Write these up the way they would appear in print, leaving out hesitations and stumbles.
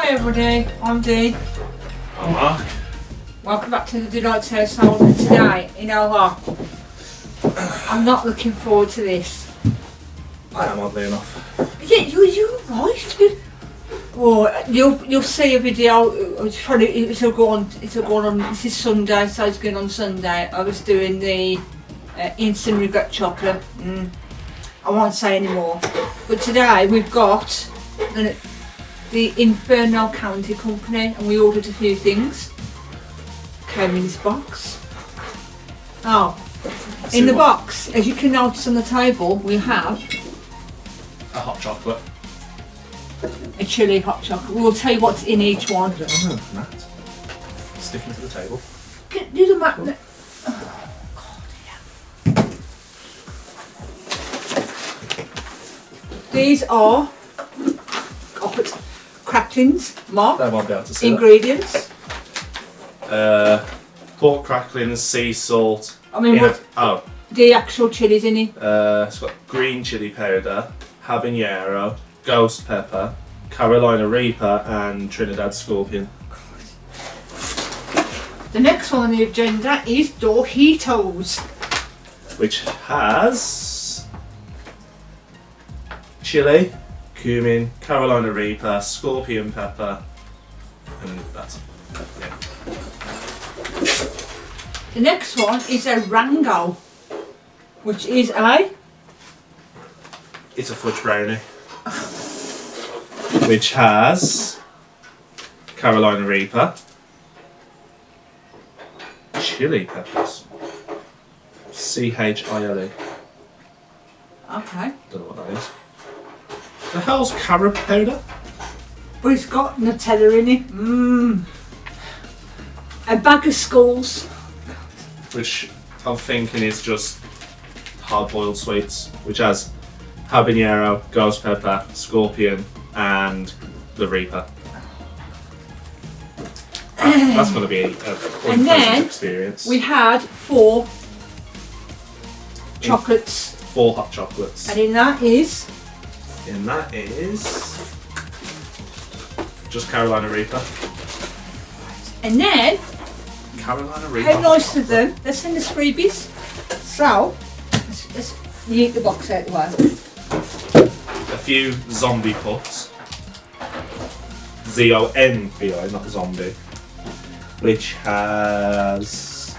Hi everybody, I'm Dee. I'm Mark. Welcome back to the Delight's household. And today, you know what? I'm not looking forward to this. I am, oddly enough. Yeah, you're right. Well, you'll see a video. It'll go on. This is Sunday, so it's going on Sunday. I was doing the instant regret chocolate. I won't say any more. But today we've got the Inferno County Company, and we ordered a few things. Came in this box. Oh, in the box, as you can notice on the table, we have A hot chocolate. a chili hot chocolate. We'll tell you what's in each one. I don't know, Matt. Sticking to the table. Do the map. Oh, God, yeah. These are cracklings, Mark. They won't be able to see Ingredients. that. Pork cracklings, sea salt. I mean, the actual chilies in it. It's got green chili powder, habanero, ghost pepper, Carolina Reaper, and Trinidad scorpion. The next one on the agenda is Doritos, Which has chili, cumin, Carolina Reaper, scorpion pepper, and that's yeah. The next one is a Rango, which is a It's a fudge brownie, which has Carolina Reaper, chili peppers, CHILE. okay, Don't know what that is. The hell's carrot powder? but it's got Nutella in it. A bag of skulls. Which I'm thinking is just hard-boiled sweets, which has habanero, ghost pepper, scorpion, and the Reaper. That's going to be an And then unpleasant experience. We had 4 chocolates, 4 hot chocolates. and in that is Just Carolina Reaper. and then Carolina Reaper. how nice of them. Let's send us freebies. So let's yeet the box out the way. A few zombie puffs. ZONBI, not zombie. Which has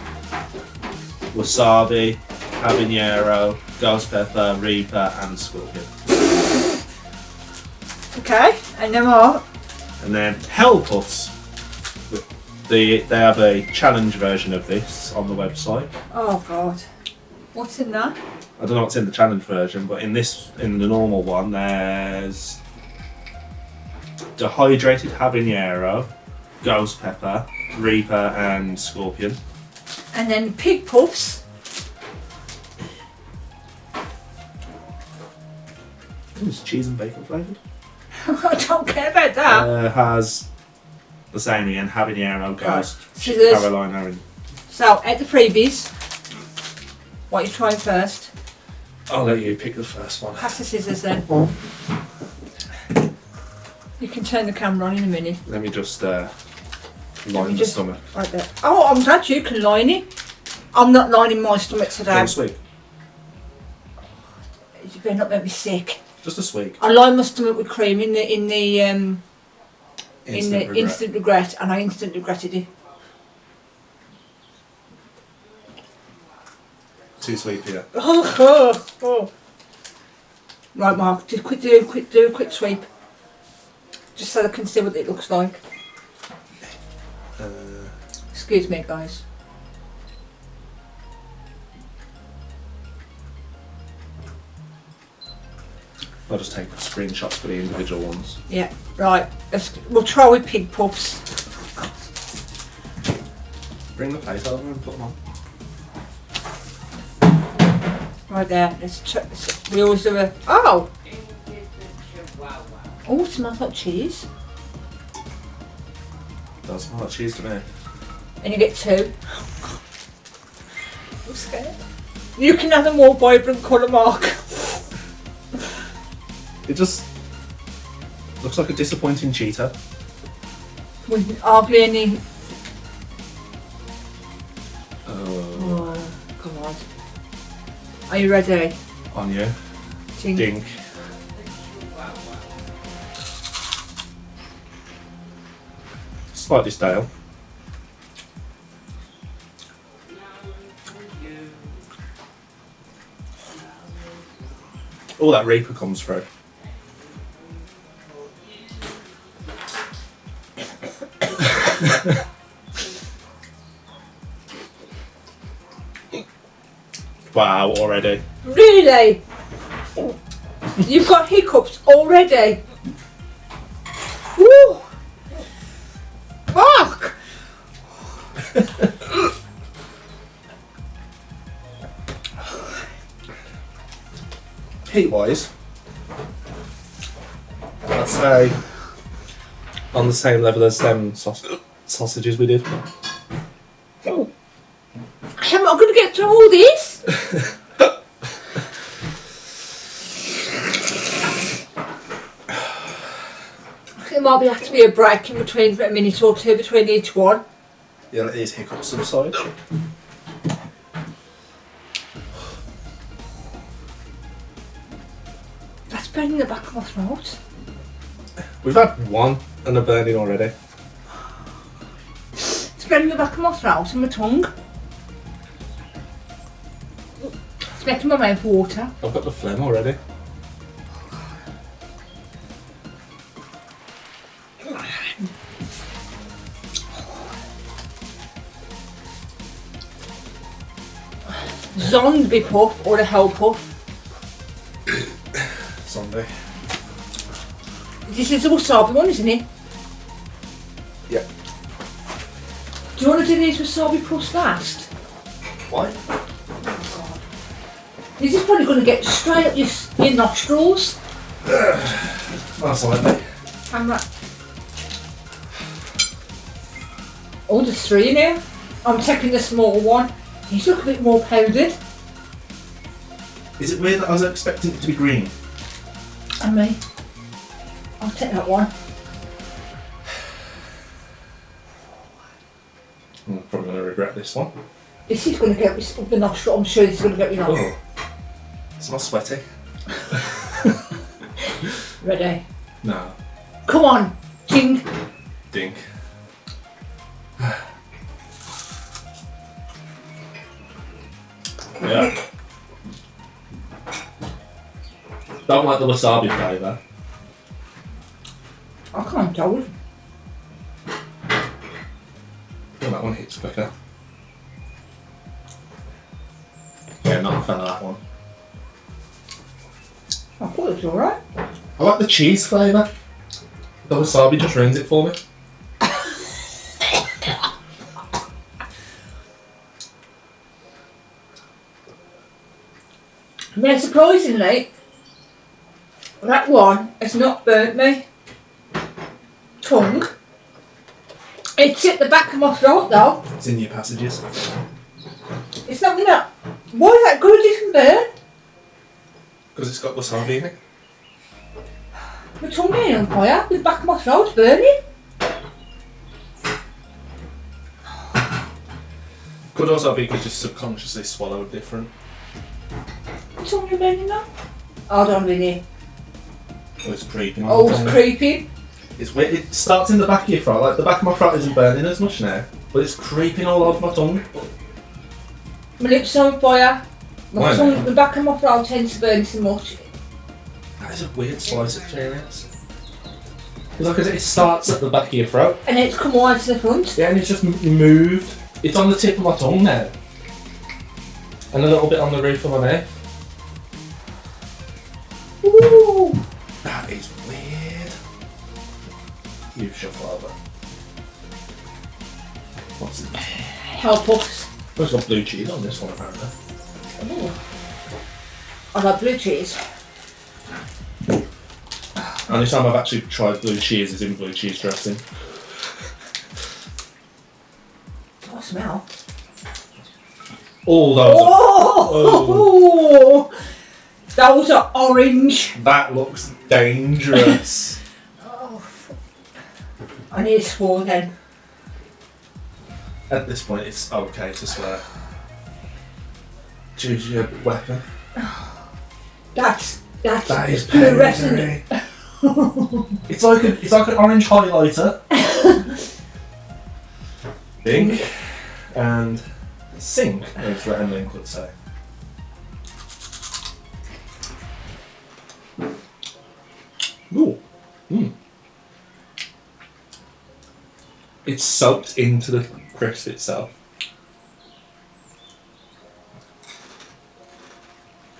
wasabi, habanero, ghost pepper, Reaper, and scorpion. Okay, and then more. And then Hell Puffs. They have a challenge version of this on the website. Oh God, what's in that? I don't know what's in the challenge version, but in the normal one, there's dehydrated habanero, ghost pepper, Reaper, and scorpion. And then pig puffs. It's cheese and bacon flavoured. I don't care about that. Has the same again, habanero, ghost, Scissors. Carolina, and So at the freebies, what are you trying first? I'll let you pick the first one. Pass the scissors then. You can turn the camera on in a minute. Let me just line the stomach. Right there. Oh, I'm glad you can line it. I'm not lining my stomach today. Just a sweet. You better not make me sick. Just a sweet. I line my stomach with cream in the Regret. instant regret, and I instantly regretted it. Too sweet for you. Oh. Right, Mark, just do a quick sweep, just so I can see what it looks like. Excuse me, guys. I'll just take screenshots for the individual ones. Yeah, right. We'll try with pig puffs. Bring the plate over and put them on. Right there. We always do a. Oh! Oh, it smells like cheese. Does smell like cheese to me. And you get 2. I'm scared. You can have a more vibrant colour, Mark. It just looks like a disappointing cheetah. With hardly any. Oh, God. Are you ready? on you. Ding. Dink. Slightly stale. Oh, that Reaper comes through. Wow, already. Really? You've got hiccups already? Woo! Fuck! Heat wise, I'd say on the same level as them sausages we did. Oh. I'm not going to get through all this. There might have to be a break in between, a minute or two between each one. Yeah, let these hiccups subside. That's burning the back of my throat. We've had one and a burning already. It's burning the back of my throat and my tongue. It's making my mouth water. I've got the phlegm already. Zombie puff or a hell puff. Zombie. This is the wasabi one, isn't it? Yeah. Do you want to do these wasabi puffs last? Why? This is probably going to get straight up your nostrils. That's likely. I'm like, oh, there's 3 now. I'm taking the small one. These look a bit more powdered. Is it weird that I was expecting it to be green? And me. I'll take that one. I'm probably going to regret this one. This is going to get me up the nostril. I'm sure this is going to get me nostril. Oh. It smells sweaty. Ready? No. Come on. Ding. Dink. Yeah. Don't like the wasabi flavour. I can't tell. Oh, that one hits quicker. Yeah, not a fan of that one. I thought it was alright. I like the cheese flavour. The wasabi just ruins it for me. Now, surprisingly, that one has not burnt me. Tongue. It's hit the back of my throat though. It's in your passages. It's not gonna. Why is that good? It can burn. Because it's got wasabi in it. My tongue ain't on fire. The back of my throat's burning. Could also be because you subconsciously swallowed different. My tongue ain't burning now. Hold on a minute. Oh, it's creeping. Oh, it's creeping. It's weird. It starts in the back of your throat. Like the back of my throat isn't burning as much now, but it's creeping all over my tongue. My lips are on fire. Why My tongue, not? the back of my throat tends to burn so much. That is a weird slice experience. Because like it starts at the back of your throat. And it's come right to the front. Yeah, and it's just moved. It's on the tip of my tongue now. And a little bit on the roof of my mouth. Ooh. That is weird. You shuffle over. What's it? Help us. Oh, it's got blue cheese on this one apparently. Ooh. I like blue cheese. Only time I've actually tried blue cheese is in blue cheese dressing. I smell. Oh, those Oh! Those are orange. That looks dangerous. Oh. I need to swear then. At this point, it's okay to swear. Choose your weapon. That is fluorescent. It's like an orange highlighter. Think and sink, as Rhett and Link would say. Ooh. Mm. It's soaked into the crisp itself.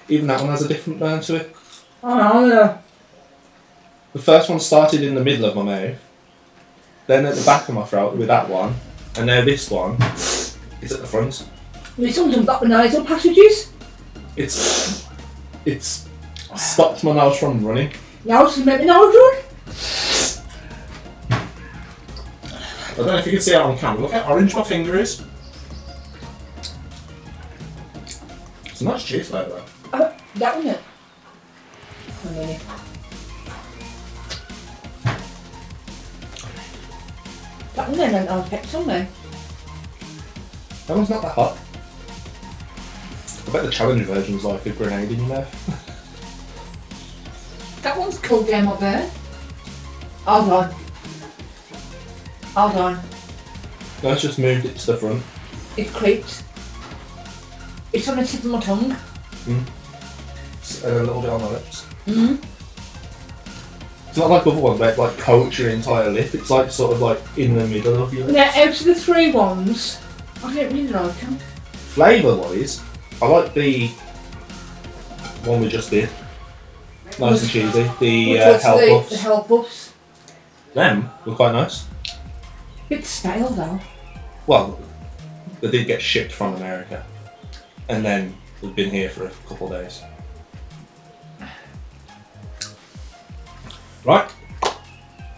Even that one has a different burn to it. Oh no. The first one started in the middle of my mouth, then at the back of my throat with that one, and now this one is at the front. There's something got the nasal passages. It's stopped my nose from running. Now it's make me nose run. I don't know if you can see it on camera. Look how orange my finger is. It's a nice cheese flavour. That one it. A minute. That one then, I'll pick some now. That one's not that hot. I bet the challenge version's like a grenade in your mouth. That one's cooled down my burn. Hold on. Hold on. No, it's just moved it to the front. It creeps. It's on the tip of my tongue. And a little bit on the lips. Mm. It's not like other ones where it like coats your entire lip. It's like sort of like in the middle of your lips. Now, out of the three ones, I don't really like them. Flavour wise, I like the one we just did. Nice and cheesy. The Hell Puffs. The Hell Puffs. Them were quite nice. Bit stale though. Well, they did get shipped from America. And then they've been here for a couple of days. Right.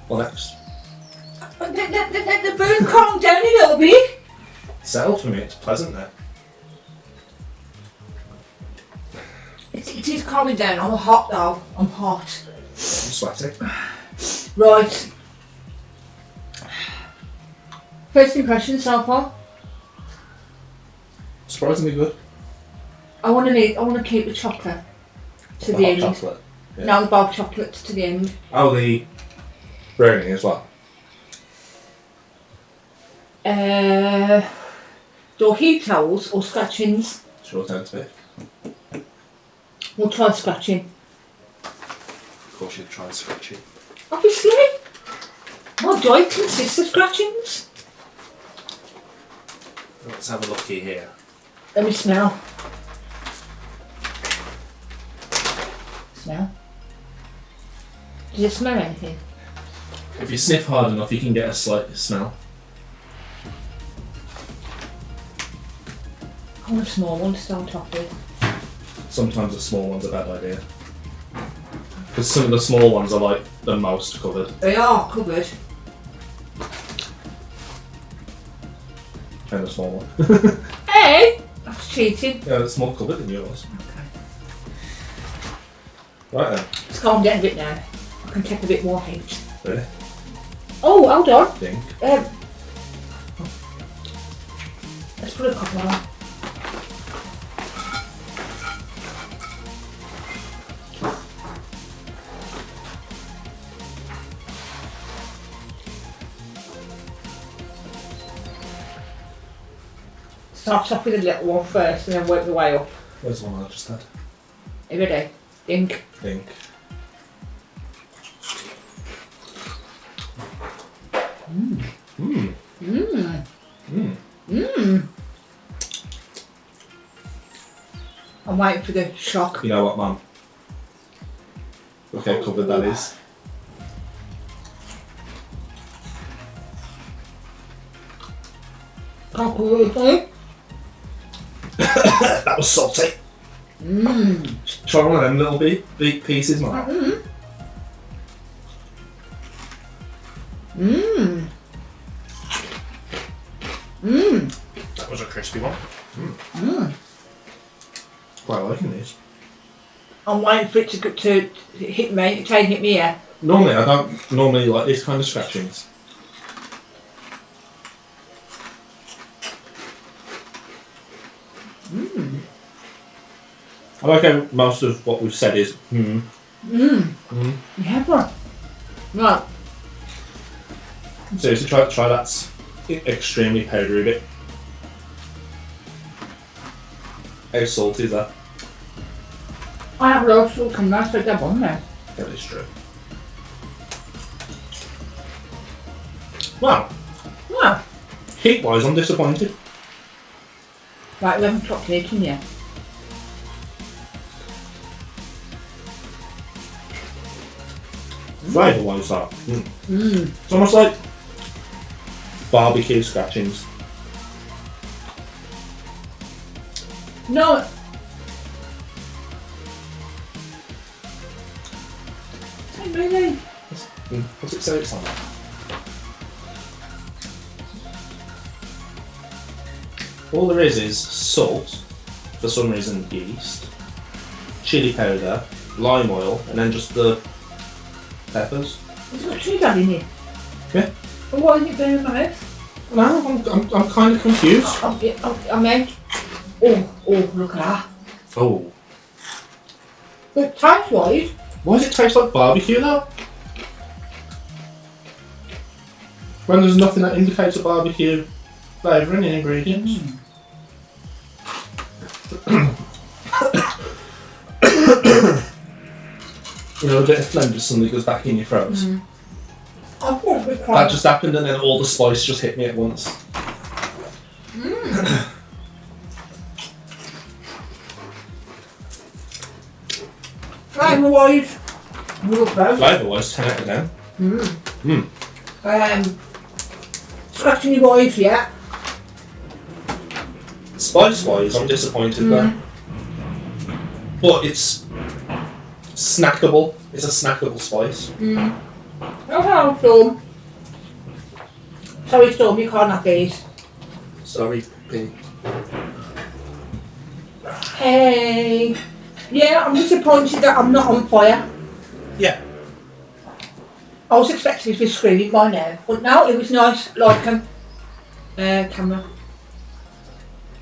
Well, next. The burn calmed down a little bit. Settled for me, it's pleasant now. It is calming down. I'm hot though. I'm hot. I'm sweaty. Right. First impression so far. Surprisingly good. I want to keep the chocolate to the end. Chocolate. Yeah. No, the bulk chocolate to the end. Oh, the brownie as well. Do heat towels or scratchings? Sure sounds big. We'll try scratching. Of course you'd try and scratch it. Obviously. My diet consists of scratchings. Let's have a looky here. Let me smell. Smell? Does it smell anything? If you sniff hard enough, you can get a slight smell. I want a small one to start off with. Sometimes a small one's a bad idea. Because some of the small ones are like the most covered. They are covered. And a small one. Hey! That's cheating. Yeah, it's more covered than yours. Okay. Right then. It's calmed down a bit now. I can take a bit more heat. Ready? Oh, hold on. Think. Let's put a couple on. Start off with a little one first and then work the way up. Where's the one I just had? Are you ready? Think. Think. Mmm. Mmm. Mmm. Mmm. Mmm. I'm waiting for the shock. You know what, Mum? Look how covered that is. Can't cool anything. That was salty. Mmm. Try one of them little big pieces, Mum. Mmm. Mmm. Mmm. That was a crispy one. Mmm. Quite liking these. I'm waiting for it to hit me, try and hit me here. Normally, I don't normally like these kind of scratchings. I like how most of what we've said is Yeah, but right. Seriously, try that extremely powdery bit. How salty is that? I have low salt and that's like that one there. That is true. Wow. Well, Heat wise, I'm disappointed. right, we haven't chopped it in yet. Flavour wise, that. It's almost like barbecue scratchings. No. Don't really. What's it say it's on? All there is salt, for some reason yeast, chili powder, lime oil, and then just the peppers. It's got chili down in it. Yeah. But why isn't it going in my mouth? No, I'm kind of confused. I mean, oh, look at that. Oh. But taste-wise, Why does it taste like barbecue though? When there's nothing that indicates a barbecue flavour in the ingredients. You know, a bit of phlegm just suddenly goes back in your throat. I thought it was That quite... just happened and then all the spice just hit me at once. Flavour-wise, we'll go. Flavour-wise, 10 out of 10. Scratching your voice, yeah. Spice-wise, I'm disappointed though. But it's snackable. It's a snackable spice. Okay, Storm. Sorry, Storm, you can't have these. Sorry, Pete. Hey. Yeah, I'm disappointed that I'm not on fire. Yeah. I was expecting to be screaming by now, but no, it was nice, like camera.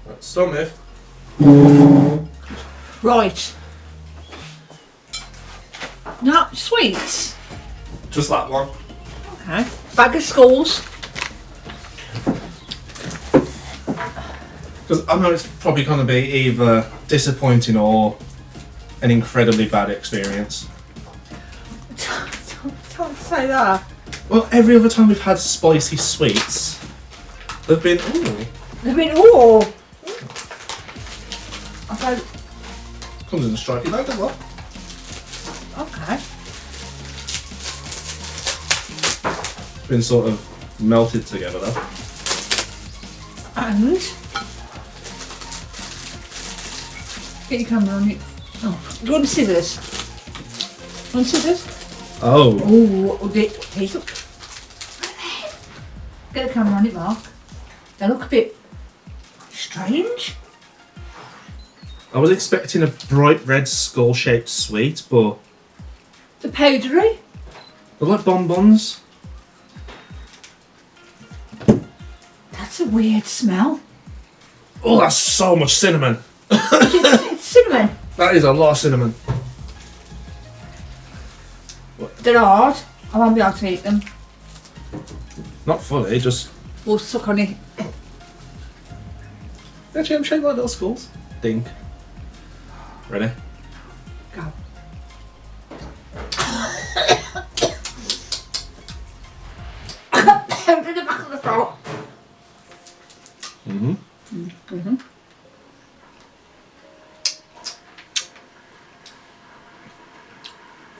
Right, stop move. Right. No, sweets. Just that one. Okay. Bag of skulls. Because I know it's probably going to be either disappointing or an incredibly bad experience. Don't say that. Well, every other time we've had spicy sweets, they've been, ooh. They've been, ooh. Okay. Comes in a striking note as well. Okay. Been sort of melted together though. And get your camera on it. Oh, do you want scissors? Want scissors? Oh. Oh, he's up. Get the camera on it, Mark. They look a bit strange. I was expecting a bright red skull-shaped sweet, but The powdery. they're like bonbons. That's a weird smell. Oh, that's so much cinnamon. It's cinnamon. That is a lot of cinnamon. They're hard. I won't be able to eat them. Not fully, just... We'll suck on it. Actually, I'm shaped like little skulls. Dink. Ready? Go. To the back of the throat.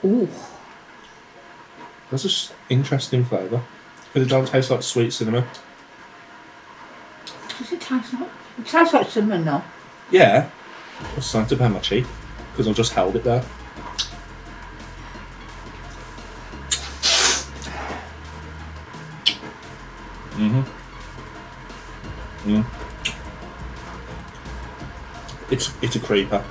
Ooh. That's just interesting flavour. Because it don't taste like sweet cinnamon. Does it taste like? It tastes like cinnamon though. Yeah. It's starting to burn my cheek. Because I've just held it there. It's a creeper.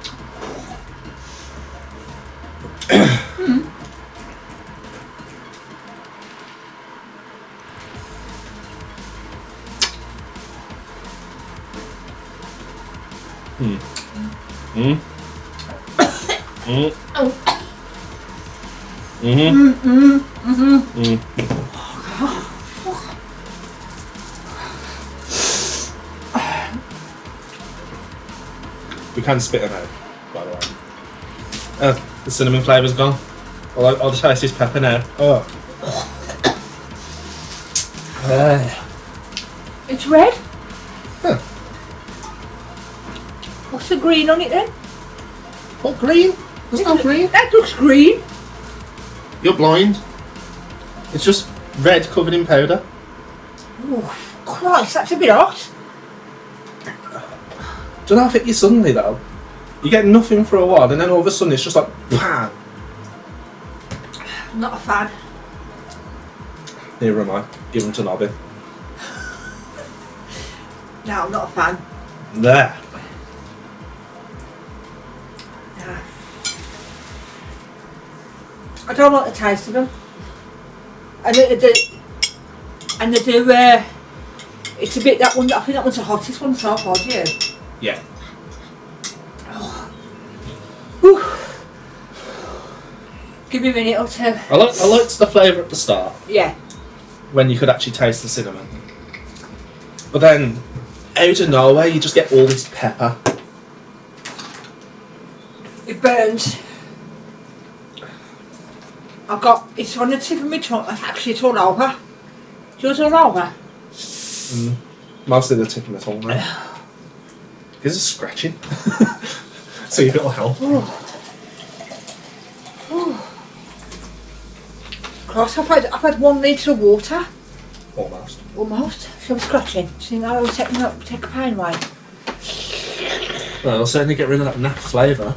Mm. Oh. We can spit them out, by the way. The cinnamon flavour's gone. I'll just taste this pepper now. Oh. It's red. Huh. What's the green on it then? What, green? There's no green. That looks green. You're blind. It's just red covered in powder. Oh, Christ, that's a bit hot. Don't know if it hit you suddenly though. You get nothing for a while and then all of a sudden it's just like bam. Not a fan. Neither am I. Give them to Nobby. No, I'm not a fan. There. No. I don't like the taste of them. And they do, it's a bit, that one, I think that one's the hottest one so far, do you? Yeah. Whew. Give me a minute or two. I liked the flavour at the start. Yeah. When you could actually taste the cinnamon. But then, out of nowhere, you just get all this pepper. It burns. It's on the tip of my tongue. Actually, it's all over. Yours all over? Mostly the tip of my tongue now. Here's a scratching. See if it'll help. Cross, I've had 1 litre of water. Almost. Almost. So I'm scratching. So now I'll take a pain away. Well, it'll certainly get rid of that naff flavour.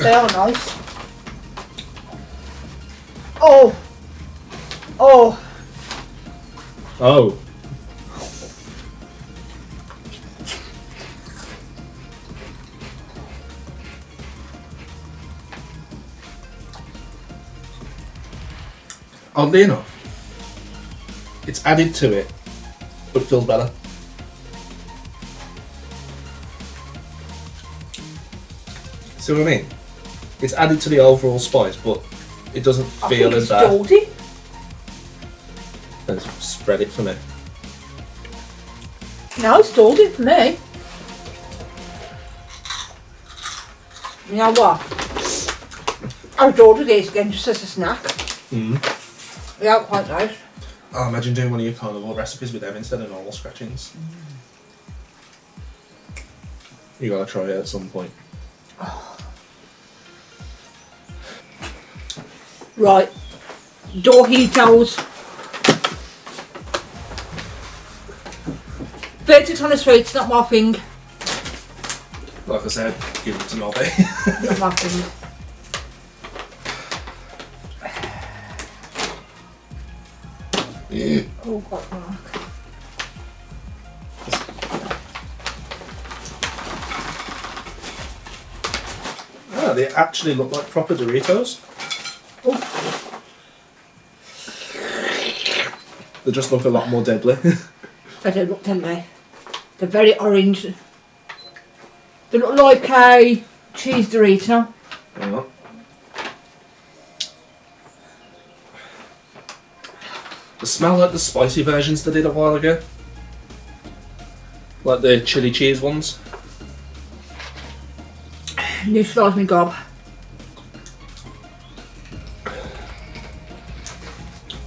They are nice. Oh. Oh. Oh. Oddly enough, it's added to it, but it feels better. See what I mean? It's added to the overall spice, but it doesn't feel as bad. Doldy. Then spread it for me. No, it's doldy for me. You know what? I would order these again just as a snack. They are quite nice. Oh, imagine doing one of your carnivore recipes with them instead of normal scratchings. You gotta try it at some point. Right. Doritos. Verdict on the sweets, not my thing. Like I said, give it to Nobby. Not my thing. Oh, God, Mark. Ah, they actually look like proper Doritos. Oh. They just look a lot more deadly. They do look, don't they? They're very orange. They look like a cheese Dorito. Oh. They smell like the spicy versions they did a while ago. Like the chili cheese ones. Neutralise me gob.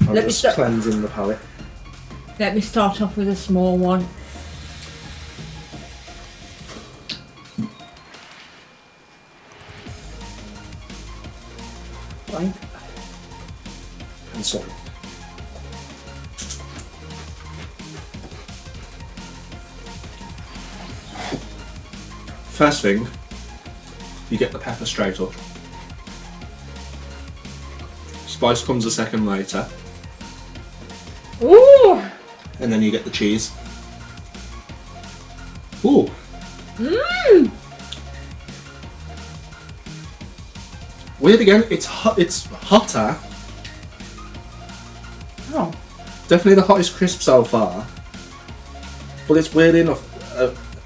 I'm Let me just start- cleansing the palate. Let me start off with a small one. Right. And salt. First thing, you get the pepper straight up. Spice comes a second later, Ooh! and then you get the cheese. Ooh. Mmm! Weird again, it's hot. It's hotter. Oh. Definitely the hottest crisp so far. But it's weird enough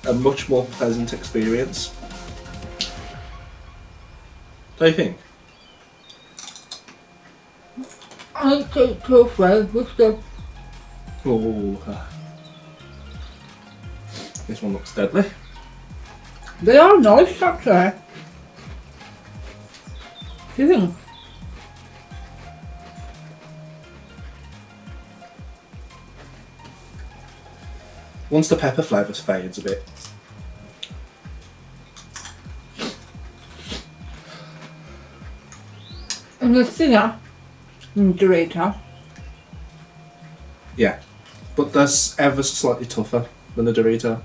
a much more pleasant experience. do you think? I think it's too well, just go. Oh, this one looks deadly. They are nice, actually. Do you think? Once the pepper flavour fades a bit. And the thinner than Dorito. Yeah, but that's ever so slightly tougher than the Dorito.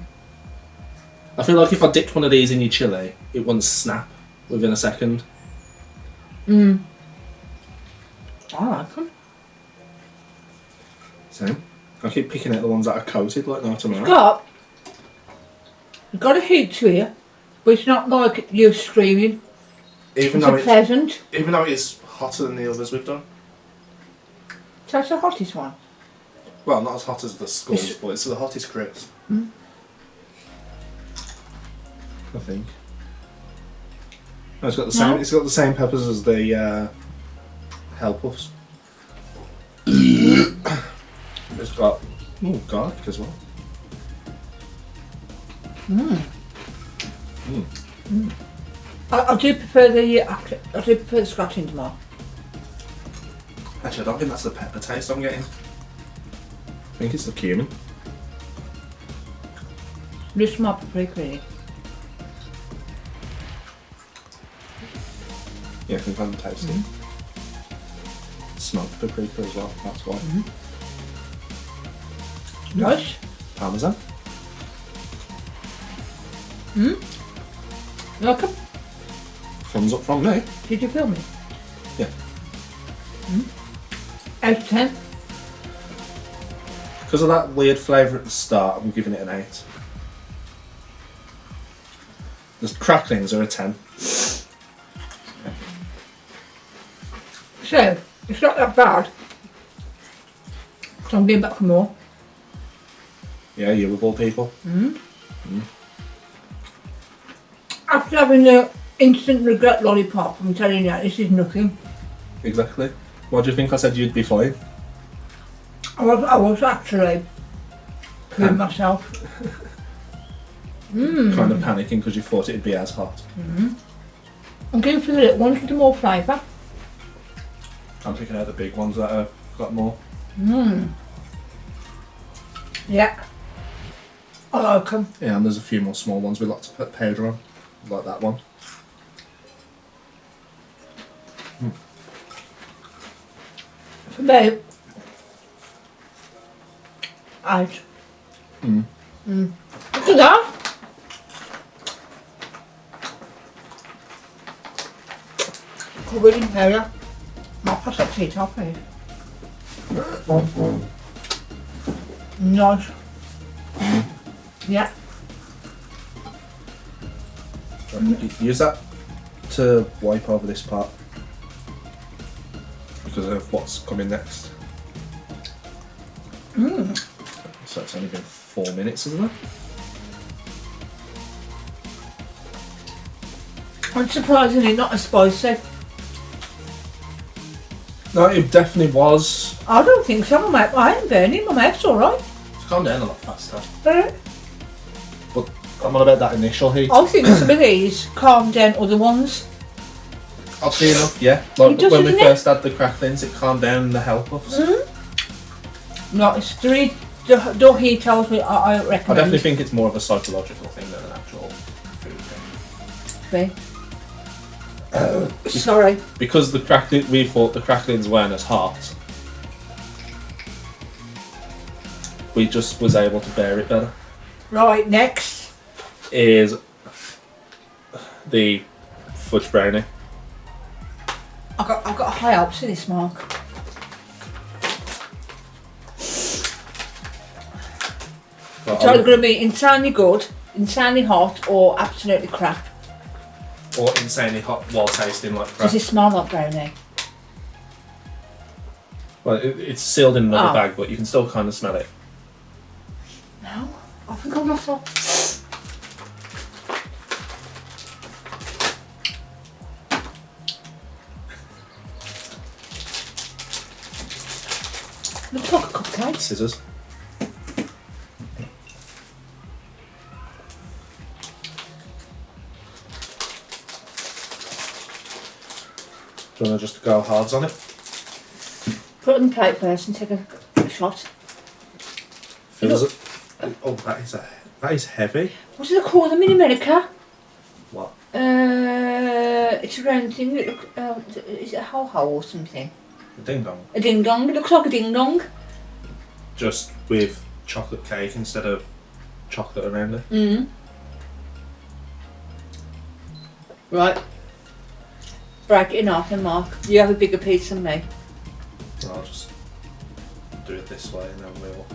I feel like if I dipped one of these in your chili, it wouldn't snap within a second. I like them. Same. I keep picking out the ones that are coated like no tomorrow. It's got a heat to it, but it's not like you're screaming. Even It's pleasant. even though it's hotter than the others we've done. So that's the hottest one. Well, not as hot as the skulls, but it's the hottest crisp. I think. No, it's got the same. No. It's got the same peppers as the hell puffs. It's got garlic as well. I do prefer the scratchings more. Actually, I don't think that's the pepper taste I'm getting. I think it's the cumin. Just more paprika in it. Yeah, I think I'm tasting. Smoked paprika as well. That's why. Nice. Parmesan. Like them? Thumbs up from me. Did you film me? Yeah. Out of 10? Because of that weird flavour at the start, I'm giving it an 8. The cracklings are a 10. So, it's not that bad. So I'm going back for more. Yeah, you of all people. After having the instant regret lollipop, I'm telling you, this is nothing. Exactly. What do you think I said you'd be fine? I was actually proving myself. Kind of panicking because you thought it'd be as hot. I'm going for the little ones with the more flavour. I'm picking out the big ones that have got more. Yeah. I like them. Yeah, and there's a few more small ones we like to put powder on, like that one. For me, out. Look at that. Covered in powder. I'll pass that to you, top please. Nice. Yeah. Use that to wipe over this part because of what's coming next. So it's only been 4 minutes, isn't it? Unsurprisingly, not as spicy. No, it definitely was. I don't think so. I ain't burning. My mouth's alright. It's calmed down a lot faster. Uh, But I'm on about that initial heat. I think some of these calm down other ones. Oddly enough, yeah. Like It does, when we doesn't it? first had the cracklings, it calmed down the hell puffs. No, it's three. The heat tells me I I recommend. definitely think it's more of a psychological thing than an actual food thing. Sorry. Because we thought the cracklings weren't as hot. We just was able to bear it better. Right, next. Is the fudge brownie. I've got high hopes for this, Mark. It's either going to be insanely good, insanely hot, or absolutely crap. Or insanely hot while tasting like crap. Does it smell like brownie? Well, it's sealed in another Oh. bag, but you can still kind of smell it. No, I think I'm not so. Looks like a cupcake. Scissors. Do you want to just go hards on it? Put it on the plate first and take a shot. Feels it. Oh, that is heavy. What do they call them in America? What? It's a round thing. It look, is it a ho-ho or something? A ding dong. A ding dong. It looks like a ding dong. Just with chocolate cake instead of chocolate around it. Mm. Right. Break it in half then, Mark. You have a bigger piece than me. I'll just do it this way and then we'll...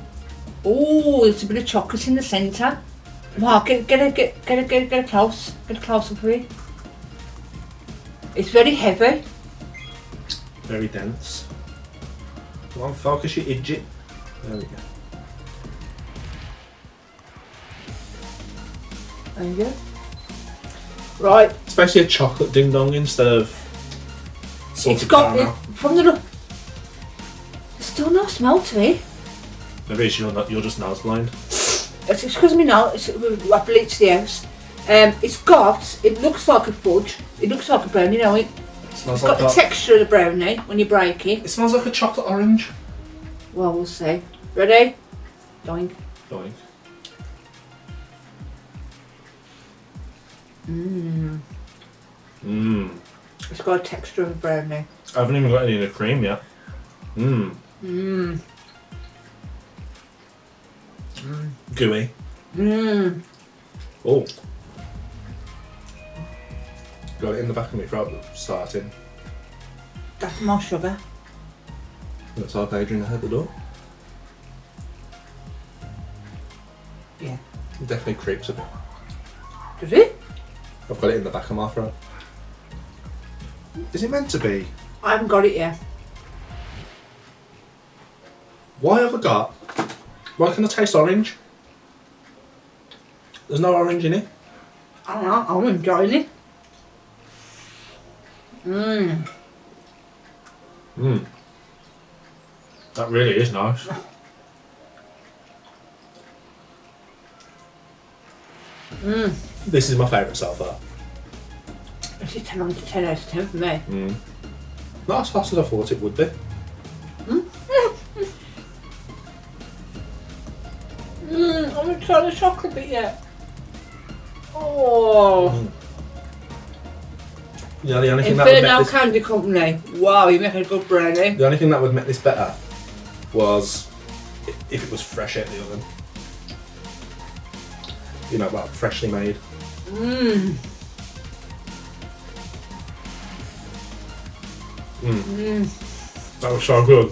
Oh, there's a bit of chocolate in the centre. Mark, get it close. Get it closer for you. It's very heavy. Very dense. Come on, focus your idget. There we go. There you go. Right. Especially a chocolate ding dong instead of salted caramel. From the look. There's still no smell to it. Maybe you're just nose blind. It's because of me now. I bleached the house. It looks like a fudge. It looks like a brownie, you know it. Smells It's got the texture of the brownie when you break it. It smells like a chocolate orange. Well, we'll see. Ready? Doink. Doink. Mmm. Mmm. It's got a texture of a brownie. I haven't even got any of the cream yet. Mmm. Mmm. Gooey. Mmm. Oh. Got it in the back of my throat starting. That's more sugar. Looks like Adrian ahead the door. Yeah. It definitely creeps a bit. Does it? I've got it in the back of my throat. Is it meant to be? I haven't got it yet. Why have I got? Why can I taste orange? There's no orange in it. I don't know. I'm enjoying it. Mmm. Mmm. That really is nice. Mmm. This is my favourite so far. This is 10 out of 10 out of 10 for me. Mm. Not as fast as I thought it would be. I haven't tried the chocolate bit yet. Oh. Mm. Yeah, the only thing that would Inferno make this, Candy Company. Wow, you make a good brownie. the only thing that would make this better was if it was fresh out the oven. You know, like freshly made. Mmm. Mm. Mmm. That was so good.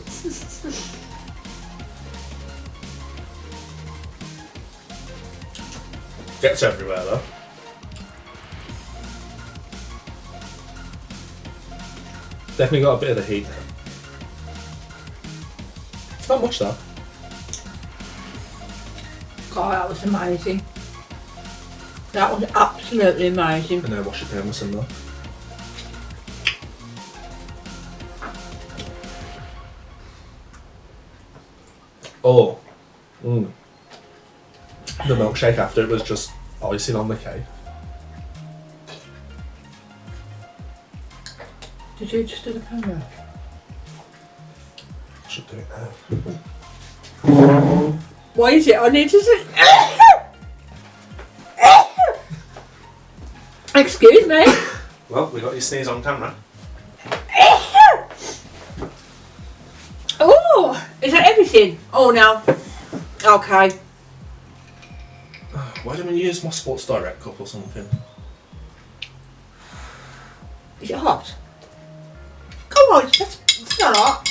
Gets everywhere though. Definitely got a bit of the heat there. Not much though. God, that was amazing. That was absolutely amazing. And then wash it down with some milk. Oh. Mm. The milkshake after it was just icing on the cake. Did you just do the camera? Should do it now. Why is it? I need to say. Excuse me. Well, we got your sneeze on camera. Oh, is that everything? Oh no. Okay. Why don't we use my Sports Direct cup or something? Is it hot? Come on, it's not hot.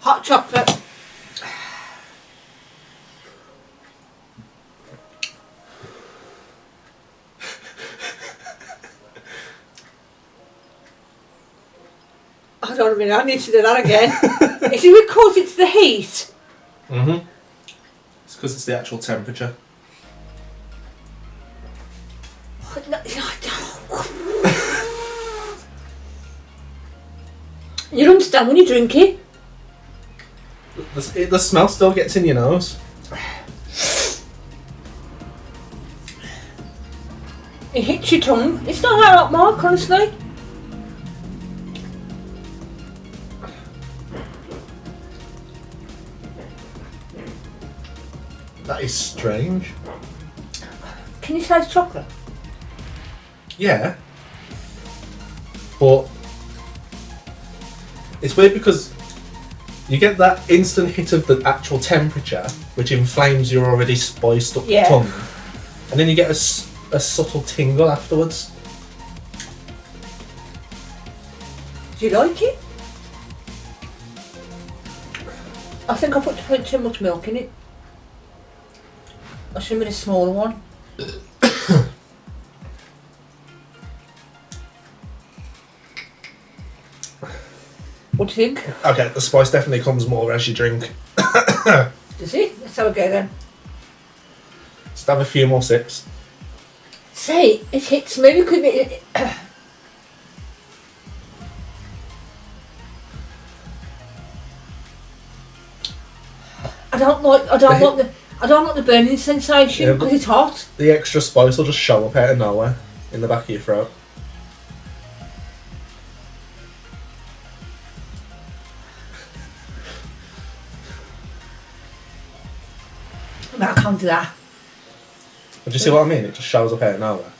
Hot chocolate. I don't know, I need to do that again. Is it because it's the heat? Mm-hmm. It's because it's the actual temperature. understand when you drink it. The smell still gets in your nose. It hits your tongue. It's not that hot, Mark, honestly. That is strange. Can you taste chocolate? Yeah. But it's weird because you get that instant hit of the actual temperature, which inflames your already spiced up tongue, and then you get a subtle tingle afterwards. Do you like it? I think I put too much milk in it. I should have made a smaller one. What do you think? Okay, the spice definitely comes more as you drink. Does it? Let's have a go then. Just have a few more sips. See, it hits me because I don't like the burning sensation because it's hot. The extra spice will just show up out of nowhere in the back of your throat. No, I can't do that. Do you see what I mean? It just shows up out of nowhere.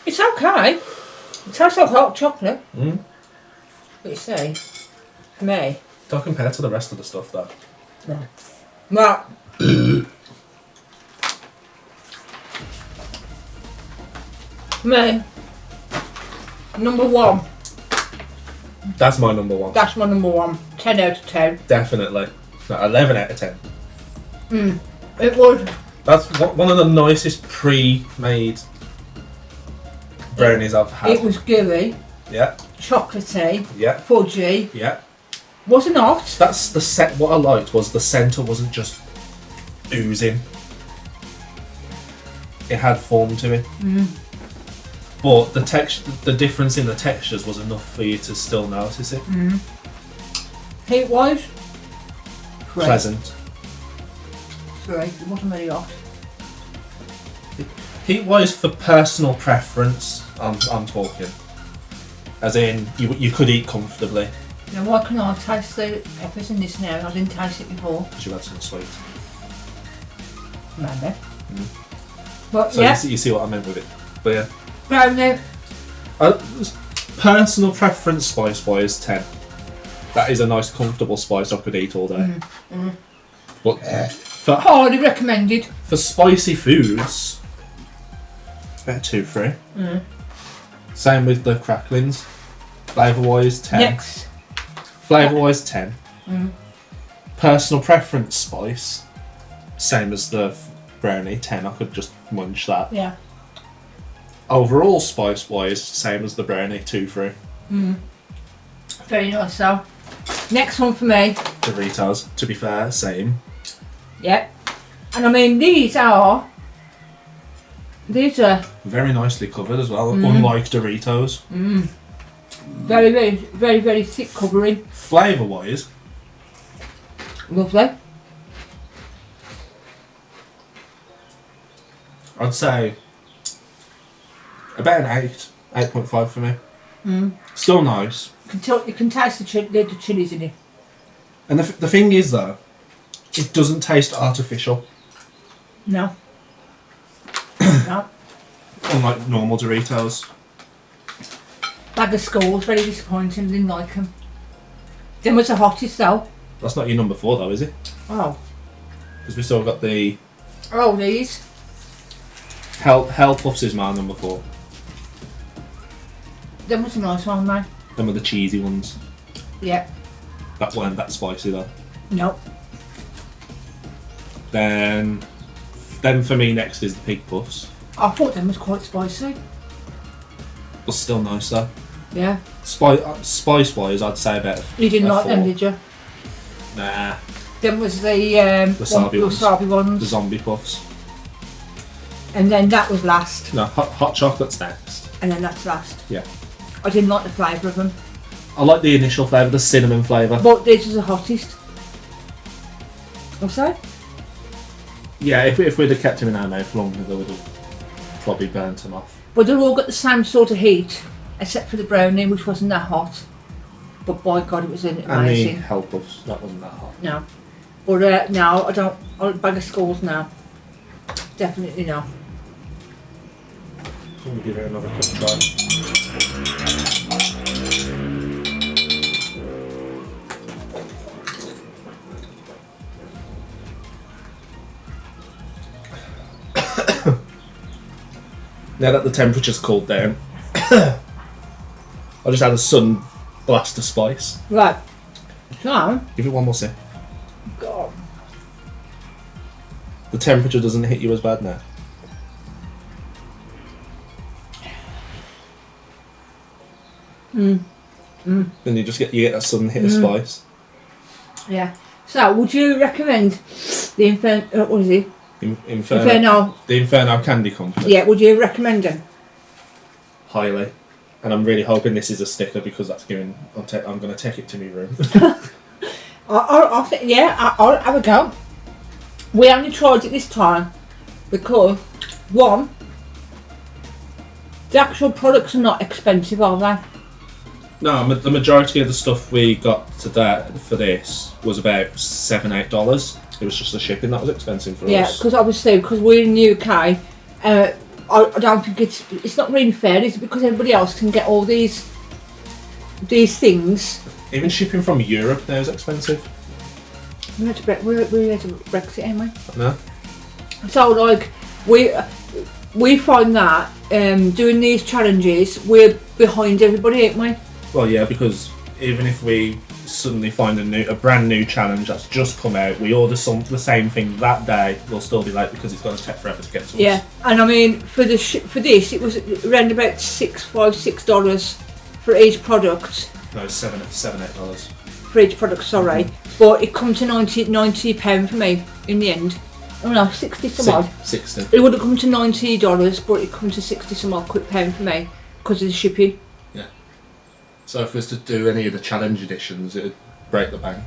It's okay. It tastes like hot chocolate. Mm. What you say? For me? Don't compare to the rest of the stuff though. No. Well. Me. Number one. That's my number one. That's my number one. 10 out of 10. Definitely. No, 11 out of 10. It was. That's one of the nicest pre-made brownies I've had. It was gooey, Yeah, chocolatey, yeah, fudgy. yeah. Wasn't hot. That's the set. What I liked was the centre wasn't just oozing. It had form to it. But the texture, the difference in the textures was enough for you to still notice it. Heat-wise? Great. Pleasant. Great. It wasn't very hot. Heat-wise, for personal preference, I'm talking. As in, you could eat comfortably. Now why can I taste the peppers in this now? I didn't taste it before. Because you had some sweet. Maybe. But So yeah. you see what I meant with it. But yeah. Brownie. Personal preference spice-wise, 10. That is a nice comfortable spice I could eat all day. But for Highly recommended. spicy foods, about 2, 3. Same with the cracklings. Flavour-wise, 10. Next. Flavour-wise, 10. Personal preference spice, same as the brownie, 10. I could just munch that. Yeah. Overall spice-wise, same as the brownie, 2, 3. Very nice though. Next one for me. Doritos, to be fair, same. Yeah. And I mean these are Very nicely covered as well, unlike Doritos. very, very, very, very thick covering. Flavour-wise, Lovely. I'd say about an 8, 8.5 for me. Still nice. You can taste the chilies in it. And the thing is though, it doesn't taste artificial, No. No. unlike normal Doritos. Bag of Skulls, very disappointing, didn't like them. Then was the hottest though. That's not your number 4 though, is it? Oh. Because we still got the Oh, these. Hell Puffs is my number 4. Them was a nice one, man. Them are the cheesy ones. Yeah. That weren't that spicy though. Nope. Then for me next is the Pig Puffs. I thought them was quite spicy. But still nice though. Yeah. Spice wise, I'd say about. You didn't a like 4. them, did you? Nah. Them was the Wasabi ones. The zombie puffs. And then that was last. No, hot chocolate's next. and then that's last. Yeah. I didn't like the flavour of them. I like the initial flavour, the cinnamon flavour. But these are the hottest. What's that? Yeah, if we'd have kept him in our mouth longer, they would have probably burnt him off. But they've all got the same sort of heat, except for the brownie, which wasn't that hot. But by God, it was amazing. And the hell puffs, that wasn't that hot. No. But no, I don't. I'll bag of skulls now. Definitely no. Let me give it another quick try. Now that the temperature's cooled down, I'll just add a sudden blast of spice. Right. So, Give it one more sip. God. The temperature doesn't hit you as bad now. Then you get that sudden hit of spice. Yeah. So, would you recommend the Inferno? What is it? Inferno. The Inferno Candy Company. Yeah. Would you recommend them? Highly. And I'm really hoping this is a sticker because that's giving. I'm going to take it to my room. I think I'll have a go. We only tried it this time because one, the actual products are not expensive, are they? No, the majority of the stuff we got today for this was about $7-8. It was just the shipping that was expensive for us. Yeah, because obviously, because we're in the UK, I don't think it's not really fair, is it? Because everybody else can get all these things. Even shipping from Europe now is expensive. We're at Brexit, ain't we? No. So like we find that doing these challenges, we're behind everybody, ain't we? Well, yeah, because even if we suddenly find a brand new challenge that's just come out, we order the same thing that day, we'll still be late because it's going to take forever to get to us. Yeah, and I mean for this, it was around about $6 for each product. No, it's $7-8. For each product, sorry, but it come to £90 for me in the end. Oh no, 60 some odd. 60. It would have come to $90, but it come to 60 some odd £1 for me because of the shipping. Yeah. So if we was to do any of the challenge editions, it would break the bank.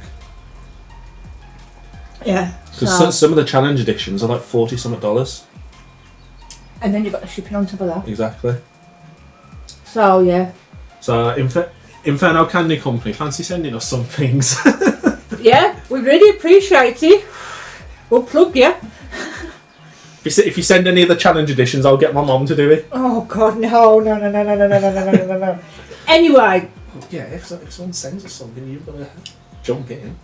Yeah. Because some of the challenge editions are like $40 something. And then you've got the shipping on top of that. Exactly. So yeah. So Inferno Candy Company, fancy sending us some things. Yeah, we really appreciate it. We'll plug you. If you send any of the challenge editions, I'll get my mum to do it. Oh God, no. Anyway. Yeah, if someone sends us something, you've got to jump in.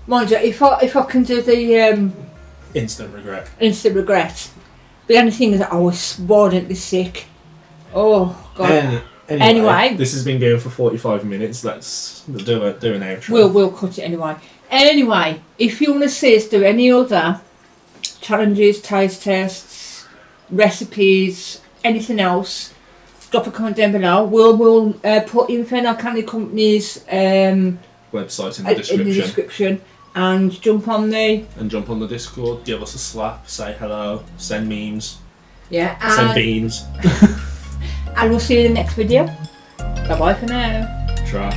Mind you, if I can do the Instant regret. The only thing is that I was violently sick. Oh God. Anyway, this has been going for 45 minutes. Let's do an outro. We'll cut it anyway. Anyway, if you want to see us do any other challenges, taste tests, recipes, anything else, drop a comment down below. We'll put Inferno Candy Company's website in the description. And jump on the Discord. Give us a slap. Say hello. Send memes. Yeah. Send beans. And we'll see you in the next video. Bye bye for now. Try.